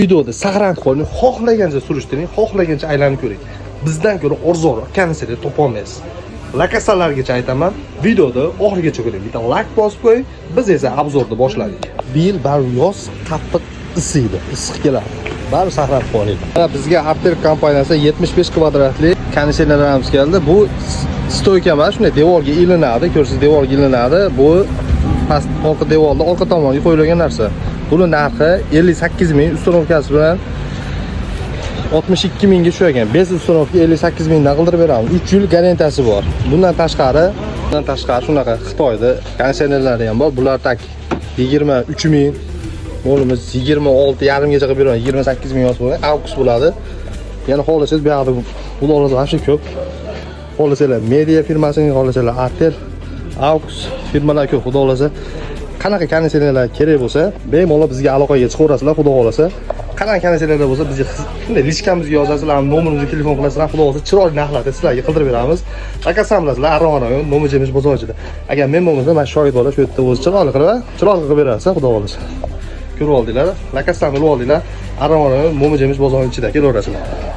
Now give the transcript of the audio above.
Videoda saqlanib qoling, xohlagancha surishtiring, xohlagancha aylanib ko'ring. Bizdan ko'ra arzonroq konsert topa olmaysiz. Lakasalargacha aytaman, videoda oxirigacha ko'ring. Bitta like bosib qo'ying, biz esa obzorni boshladik. Bu yil baribir yoz qattiq isiydi, issiq keladi. Baribir saqlanib qoling. Bizga Apter kompaniyasi 75 kvadratli konditsionerlarimiz keldi. Bu stoyka emas, shunday devorga ilinadi, ko'rsiz devorga ilinadi. Bu past orqa devorda orqa tomonga qo'yilgan narsa. Buni narxi 58 ming, uстановkasi bilan 62 mingga tushagan. Bez uстановka 58 mingdan qildirib beramiz. 3 yil garantiyasi bor. Bundan tashqari shunaqa Xitoyda konditsionerlari ham bor. Bular tak 23 ming, bo'limiz 26,5 gacha qilib beraman. 28 ming yozib qo'ygan. Aukus bo'ladi. Yana xohlasangiz bu yoqda ularimiz ham ko'p. Xohlasangiz Media firmasining, xohlasangiz Artel, Aukus firmalar ko'p. Xudo xolasa qanaqa konditsionerlar kerak bo'lsa, bemalol bizga aloqaga chiqaverasizlar, xudo xolasa. Qanaqa konditsionerlar bo'lsa, bizga shunday lichkamizga yozasizlar, nomerimizga telefon qilasizlar, xudo xolasa chiroyli narxlarda sizlarga qildirib beramiz. Rakasam bilasizlar, Arron rayon, Mo'mijemish bozorida. Agar men bo'lmasa, mana shohid bola shu yerda o'zi chiroyli qilib berasiz, xudo xolasa. Ko'rib oldinglar, Rakasam bilib oldinglar, Arron rayon, Mo'mijemish bozorining ichida kelaverasizlar.